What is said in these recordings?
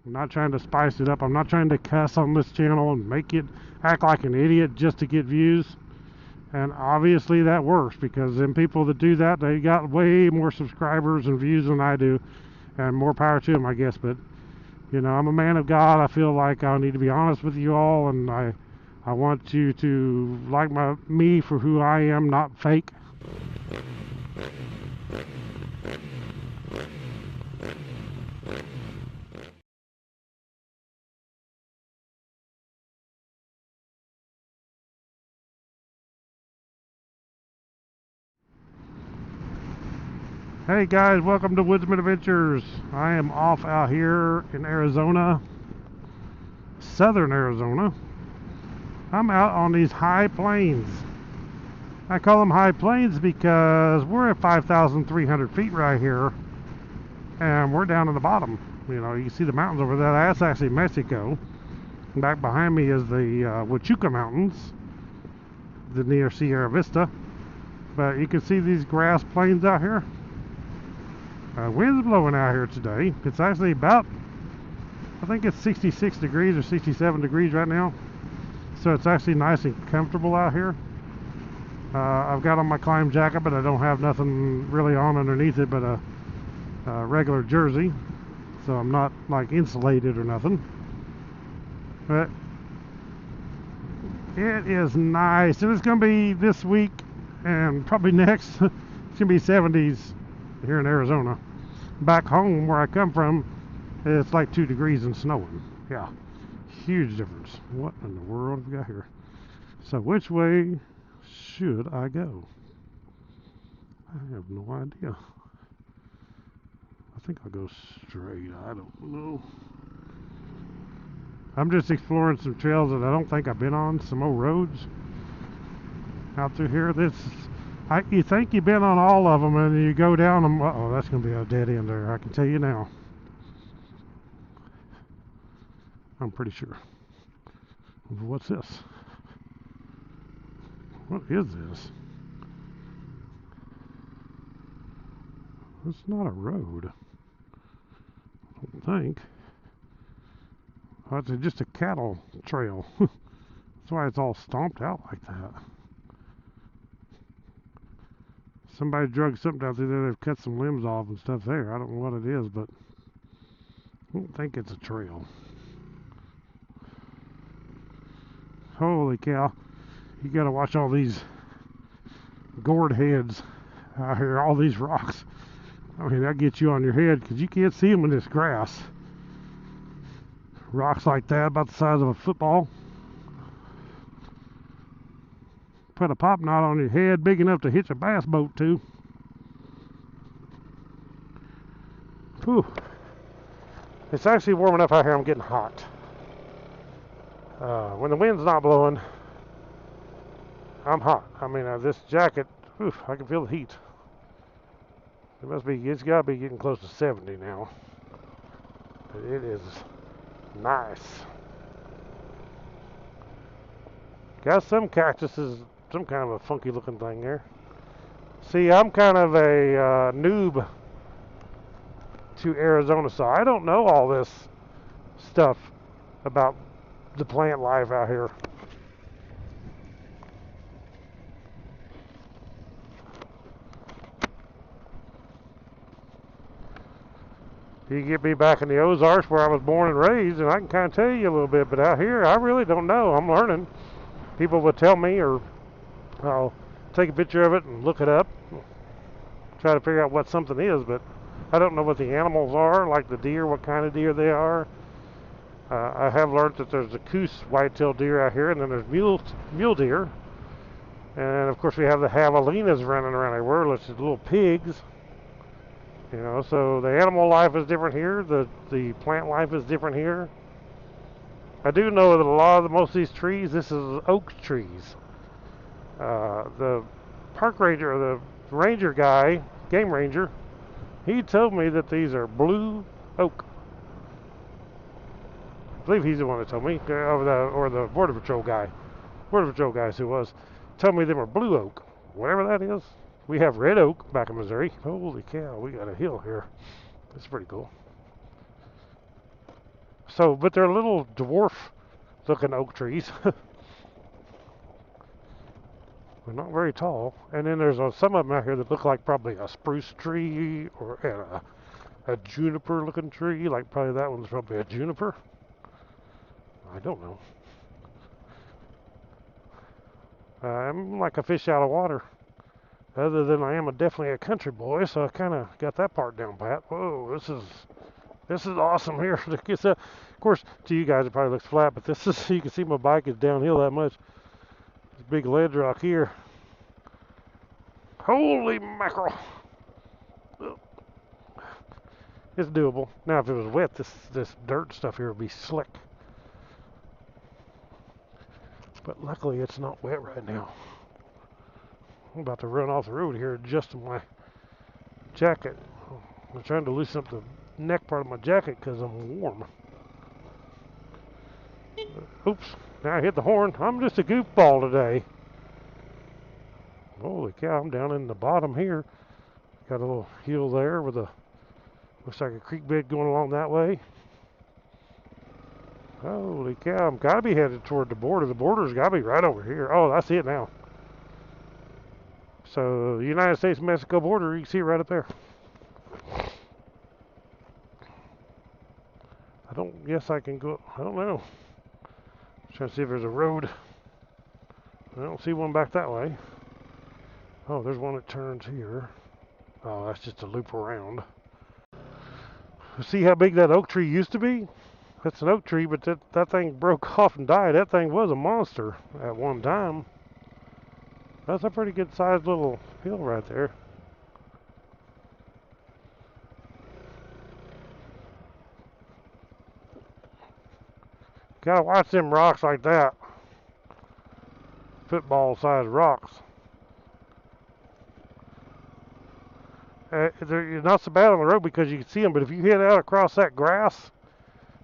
I'm not trying to spice it up. I'm not trying to cuss on this channel and make it act like an idiot just to get views. And obviously that works, because them people that do that, they got way more subscribers and views than I do, and more power to them, I guess. But you know, I'm a man of God. I feel like I need to be honest with you all, and I want you to like me for who I am, not fake. Hey guys, welcome to Woodsman Adventures. I am off out here in Arizona, southern Arizona. I'm out on these high plains. I call them high plains because we're at 5,300 feet right here, and we're down in the bottom. You know, you see the mountains over there. That's actually Mexico. Back behind me is the Huachuca Mountains, the near Sierra Vista. But you can see these grass plains out here. Wind's blowing out here today. It's actually about, I think it's 66 degrees or 67 degrees right now. So it's actually nice and comfortable out here. I've got on my climb jacket, but I don't have nothing really on underneath it but a regular jersey. So I'm not like insulated or nothing. But it is nice. And it's going to be this week and probably next. It's going to be 70s here in Arizona. Back home where I come from, it's like 2 degrees and snowing. Yeah, huge difference. What in the world have we got here? So which way should I go? I have no idea. I think I'll go straight. I don't know. I'm just exploring some trails that I don't think I've been on, some old roads out through here. You think you've been on all of them, and you go down them. Uh-oh, that's going to be a dead end there, I can tell you now. I'm pretty sure. What's this? What is this? It's not a road, I don't think. Oh, it's just a cattle trail. That's why it's all stomped out like that. Somebody drug something out through there. They've cut some limbs off and stuff there. I don't know what it is, but I don't think it's a trail. Holy cow. You gotta watch all these gourd heads out here, all these rocks. I mean, that gets you on your head because you can't see them in this grass. Rocks like that, about the size of a football. Put a pop knot on your head big enough to hitch a bass boat to. Whew. It's actually warm enough out here, I'm getting hot. When the wind's not blowing, I'm hot. I mean, this jacket, whew, I can feel the heat. It's gotta be getting close to 70 now. But it is nice. Got some cactuses, some kind of a funky looking thing there. See, I'm kind of a noob to Arizona, so I don't know all this stuff about the plant life out here. You get me back in the Ozarks where I was born and raised, and I can kind of tell you a little bit, but out here I really don't know. I'm learning. People will tell me, or I'll take a picture of it and look it up, try to figure out what something is, but I don't know what the animals are, like the deer, what kind of deer they are. I have learned that there's a Coos white-tailed deer out here, and then there's mule deer. And of course we have the javelinas running around everywhere, which is little pigs. You know, so the animal life is different here, the plant life is different here. I do know that most of these trees, this is oak trees. The park ranger, or the ranger guy, game ranger, he told me that these are blue oak. I believe he's the one that told me, or the border patrol guys who was, told me they were blue oak, whatever that is. We have red oak back in Missouri. Holy cow, we got a hill here. That's pretty cool. So, but they're little dwarf-looking oak trees. They're not very tall. And then there's some of them out here that look like probably a spruce tree or a juniper-looking tree. Like probably that one's probably a juniper. I don't know. I'm like a fish out of water. Other than I am definitely a country boy, so I kind of got that part down pat. Whoa, this is awesome here. Of course, to you guys it probably looks flat, but this is, you can see my bike is downhill that much. This big ledge rock here. Holy mackerel! It's doable. Now, if it was wet, this dirt stuff here would be slick. But luckily, it's not wet right now. I'm about to run off the road here, adjusting my jacket. I'm trying to loosen up the neck part of my jacket because I'm warm. Oops, now I hit the horn. I'm just a goofball today. Holy cow, I'm down in the bottom here. Got a little hill there with looks like a creek bed going along that way. Holy cow, I'm gotta be headed toward the border. The border's gotta be right over here. Oh, I see it now. So, the United States-Mexico border, you can see it right up there. Guess I can go, I don't know. Trying to see if there's a road. I don't see one back that way. Oh, there's one that turns here. Oh, that's just a loop around. See how big that oak tree used to be? That's an oak tree, but that thing broke off and died. That thing was a monster at one time. That's a pretty good sized little hill right there. Gotta watch them rocks like that. Football sized rocks. They're not so bad on the road because you can see them, but if you head out across that grass,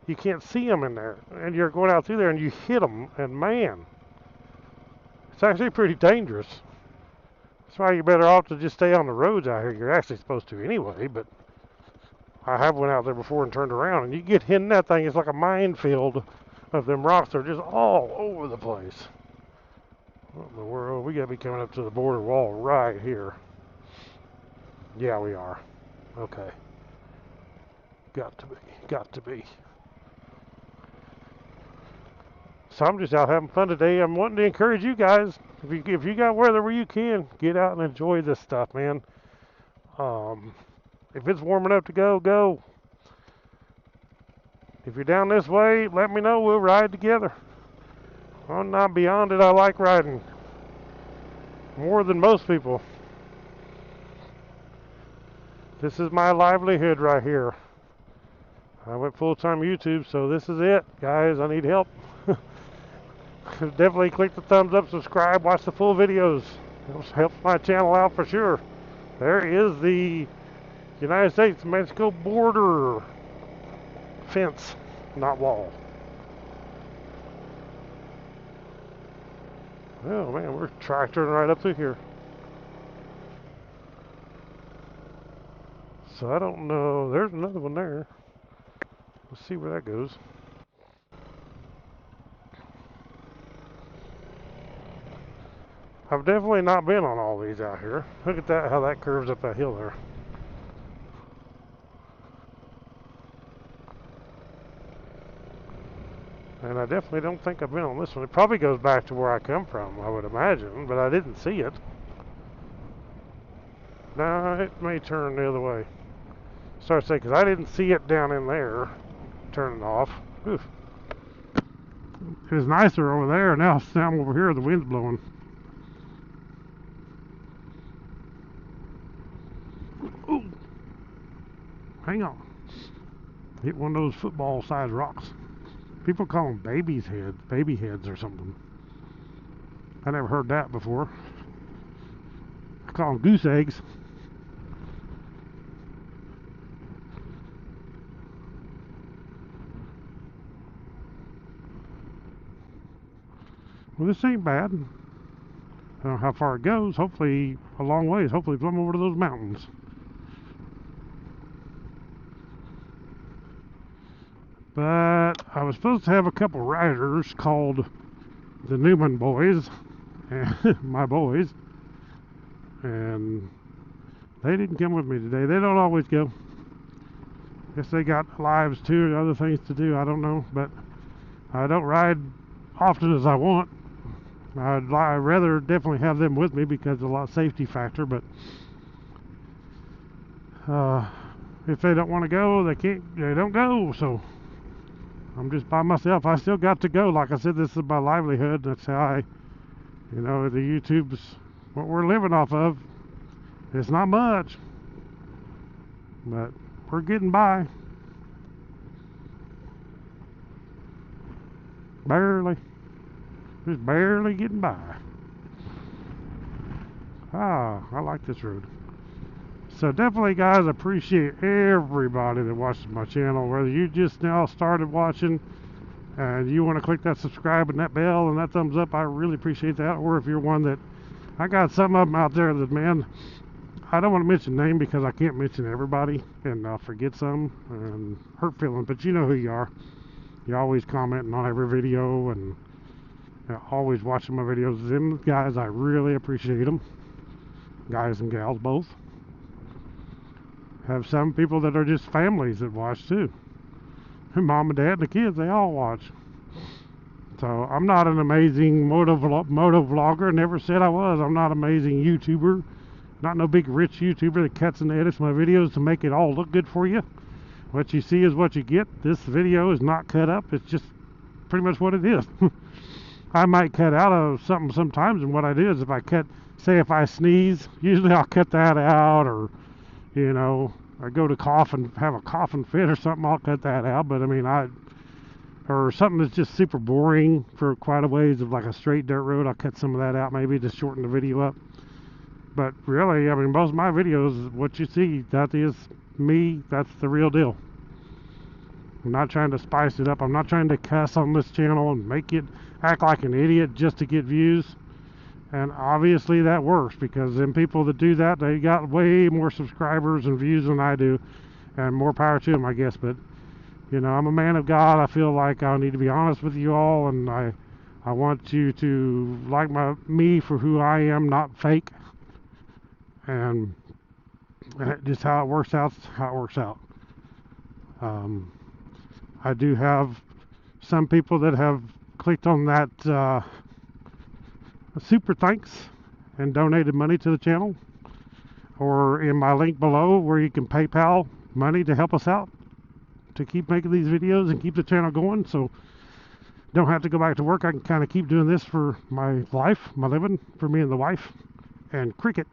you can't see them in there. And you're going out through there and you hit them, and man, it's actually pretty dangerous. That's why you're better off to just stay on the roads out here. You're actually supposed to anyway, but I have went out there before and turned around, and you get hit in that thing, it's like a minefield of them rocks. They're just all over the place. What in the world? We gotta be coming up to the border wall right here. Yeah, we are. Okay. Got to be. So I'm just out having fun today. I'm wanting to encourage you guys. If you got weather where you can, get out and enjoy this stuff, man. If it's warm enough to go, go. If you're down this way, let me know. We'll ride together. I'm not beyond it. I like riding more than most people. This is my livelihood right here. I went full-time YouTube, so this is it. Guys, I need help. Definitely click the thumbs up, subscribe, watch the full videos. It helps my channel out for sure. There is the United States-Mexico border fence, not wall. Oh man, we're tractoring right up through here. So I don't know. There's another one there. Let's see where that goes. I've definitely not been on all these out here. Look at that, how that curves up that hill there. And I definitely don't think I've been on this one. It probably goes back to where I come from, I would imagine, but I didn't see it. No, it may turn the other way. Sorry to say, because I didn't see it down in there, turning off. Oof. It was nicer over there. Now I'm over here, the wind's blowing. Ooh. Hang on. Hit one of those football-sized rocks. People call them baby heads or something. I never heard that before. I call them goose eggs. Well, this ain't bad. I don't know how far it goes. Hopefully a long ways. Hopefully plumb over to those mountains. But I was supposed to have a couple riders called the Newman boys, and my boys, and they didn't come with me today. They don't always go. Guess they got lives too and other things to do. I don't know, but I don't ride often as I want. I'd rather definitely have them with me because of a lot of safety factor, but if they don't want to go, they don't go. So I'm just by myself. I still got to go. Like I said, this is my livelihood. That's how the YouTube's what we're living off of. It's not much, but we're getting by. Barely. Just barely getting by. I like this road. So definitely, guys, appreciate everybody that watches my channel. Whether you just now started watching and you want to click that subscribe and that bell and that thumbs up, I really appreciate that. Or if you're one that, I got some of them out there that, man, I don't want to mention name because I can't mention everybody and I'll forget some and hurt feelings, but you know who you are. You're always commenting on every video and always watching my videos. Them guys, I really appreciate them. Guys and gals both. Have some people that are just families that watch too. Mom and dad and the kids, they all watch. So I'm not an amazing motovlogger. Never said I was. I'm not an amazing YouTuber. Not no big rich YouTuber that cuts and edits my videos to make it all look good for you. What you see is what you get. This video is not cut up. It's just pretty much what it is. I might cut out of something sometimes, and what I do is if I sneeze, usually I'll cut that out, or I go to cough and have a coughing fit or something, I'll cut that out. But I mean, or something that's just super boring for quite a ways of like a straight dirt road, I'll cut some of that out maybe to shorten the video up. But really, I mean, most of my videos, what you see, that is me. That's the real deal. I'm not trying to spice it up. I'm not trying to cuss on this channel and make it act like an idiot just to get views. And obviously that works, because them people that do that, they got way more subscribers and views than I do, and more power to them, I guess. But I'm a man of God. I feel like I need to be honest with you all, and I want you to like me for who I am, not fake. And just how it works out, how it works out. I do have some people that have clicked on that super thanks and donated money to the channel, or in my link below where you can PayPal money to help us out to keep making these videos and keep the channel going, so don't have to go back to work. I can kind of keep doing this for my life, my living, for me and the wife and cricket.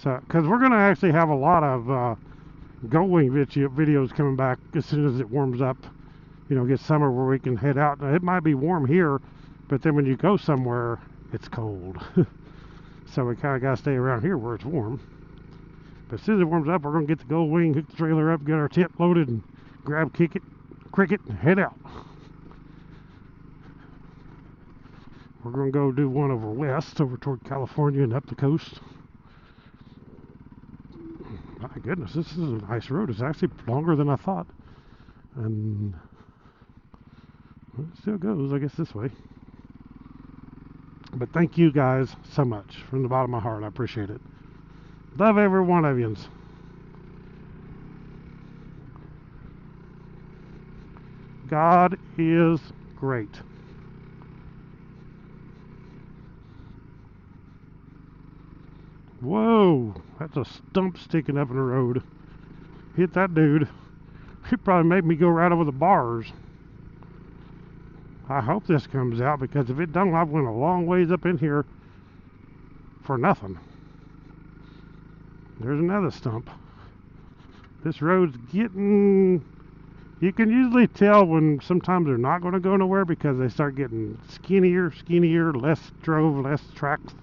So, because we're going to actually have a lot of going videos coming back as soon as it warms up, get summer where we can head out. Now, it might be warm here, but then when you go somewhere, it's cold. So we kind of got to stay around here where it's warm. But as soon as it warms up, we're going to get the gold wing, hook the trailer up, get our tent loaded, and grab cricket, and head out. We're going to go do one over west, over toward California and up the coast. My goodness, this is a nice road. It's actually longer than I thought. And it still goes, I guess, this way. But thank you guys so much from the bottom of my heart. I appreciate it. Love every one of yous. God is great. Whoa, that's a stump sticking up in the road. Hit that dude. It probably made me go right over the bars. I hope this comes out, because if it don't, I went a long ways up in here for nothing. There's another stump. This road's getting... You can usually tell when sometimes they're not going to go nowhere, because they start getting skinnier, less drove, less tracks.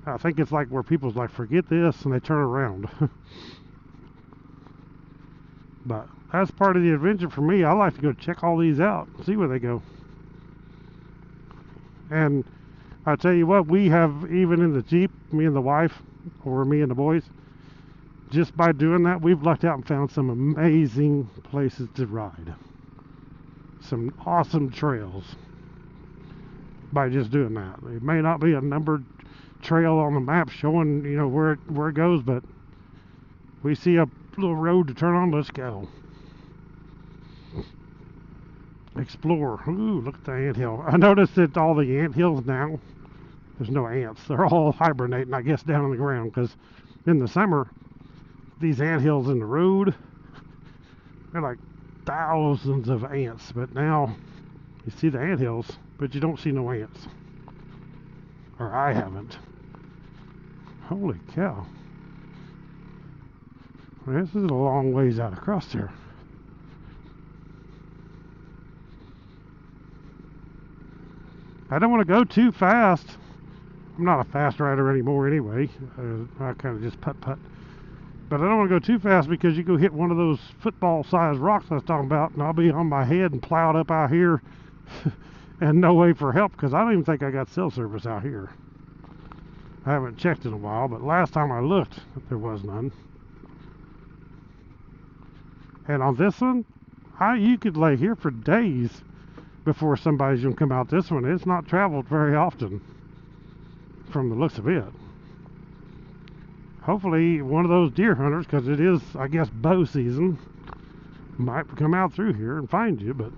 I think it's like where people's like, forget this, and they turn around. But that's part of the adventure for me. I like to go check all these out, see where they go. And I tell you what, we have, even in the Jeep, me and the wife, or me and the boys, just by doing that, we've lucked out and found some amazing places to ride. Some awesome trails by just doing that. It may not be a numbered trail on the map showing, you know, where it goes, but we see a little road to turn on. Let's go. Explore. Ooh, look at the anthill. I noticed that all the anthills now, there's no ants. They're all hibernating, I guess, down on the ground, because in the summer, these anthills in the road, they're like thousands of ants. But now you see the anthills, but you don't see no ants. Or I haven't. Holy cow. This is a long ways out across there. I don't want to go too fast. I'm not a fast rider anymore anyway. I kind of just putt-putt. But I don't want to go too fast because you go hit one of those football-sized rocks I was talking about, and I'll be on my head and plowed up out here and no way for help, because I don't even think I got cell service out here. I haven't checked in a while, but last time I looked, there was none. And on this one, you could lay here for days before somebody's going to come out this one. It's not traveled very often from the looks of it. Hopefully one of those deer hunters, because it is, I guess, bow season, might come out through here and find you. But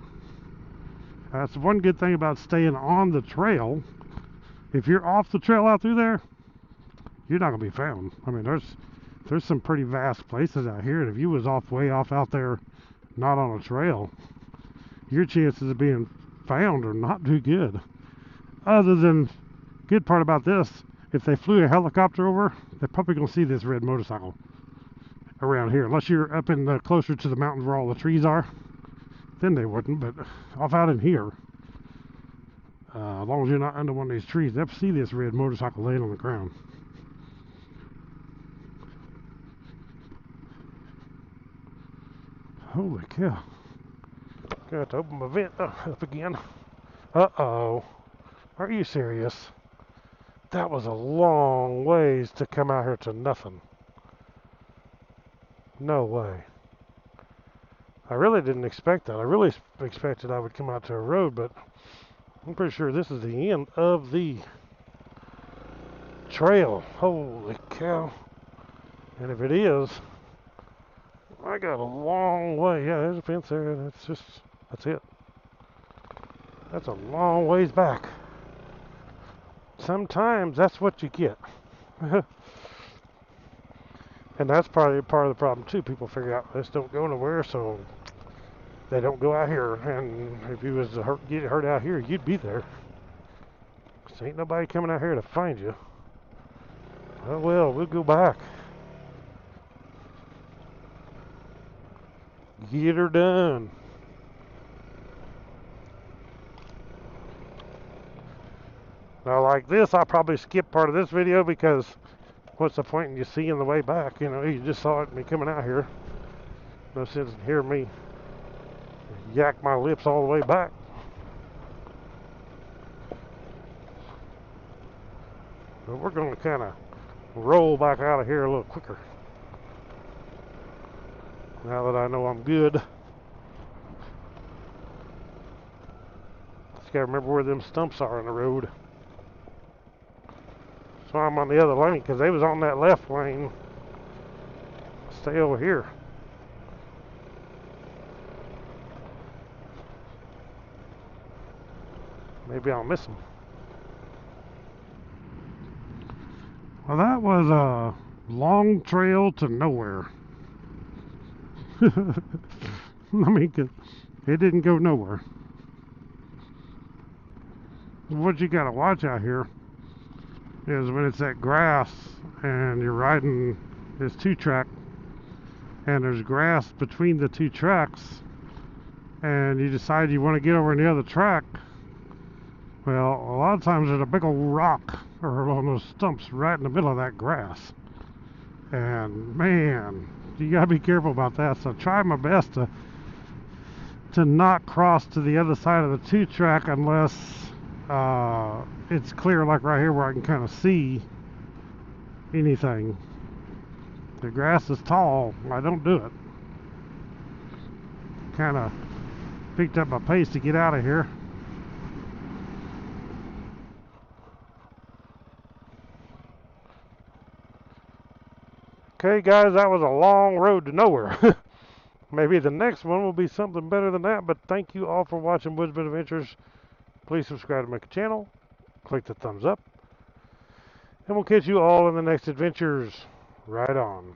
that's one good thing about staying on the trail. If you're off the trail out through there, you're not going to be found. I mean, there's some pretty vast places out here, and if you was way off out there, not on a trail, your chances of being found are not too good. Other than, good part about this, if they flew a helicopter over, they're probably going to see this red motorcycle around here. Unless you're up in closer to the mountains where all the trees are, then they wouldn't. But off out in here, as long as you're not under one of these trees, they'll see this red motorcycle laying on the ground. Holy cow. Got to open my vent up again. Uh-oh. Are you serious? That was a long ways to come out here to nothing. No way. I really didn't expect that. I really expected I would come out to a road, but I'm pretty sure this is the end of the trail. Holy cow. And if it is, I got a long way. Yeah, there's a fence there. That's it. That's a long ways back. Sometimes that's what you get. And that's probably part of the problem too. People figure out this don't go nowhere, so they don't go out here. And if you was to get hurt out here, you'd be there. 'Cause ain't nobody coming out here to find you. Oh well, we'll go back. Get her done. Now, like this, I'll probably skip part of this video because what's the point in you seeing the way back? You know, you just saw it me coming out here. No sense in hearing me yak my lips all the way back. But we're going to kind of roll back out of here a little quicker. Now that I know I'm good. Just gotta remember where them stumps are in the road. So I'm on the other lane because they was on that left lane. Stay over here. Maybe I'll miss them. Well, that was a long trail to nowhere. I mean, it didn't go nowhere. What you gotta watch out here is when it's that grass and you're riding this 2-track and there's grass between the 2 tracks and you decide you want to get over on the other track. Well, a lot of times there's a big old rock or one of those stumps right in the middle of that grass. And man, you gotta be careful about that. So try my best to not cross to the other side of the 2-track unless it's clear, like right here where I can kind of see anything. The grass is tall. I don't do it. Kind of picked up my pace to get out of here. Okay, guys, that was a long road to nowhere. Maybe the next one will be something better than that, but thank you all for watching Woodsman Adventures. Please subscribe to my channel. Click the thumbs up. And we'll catch you all in the next adventures. Right on.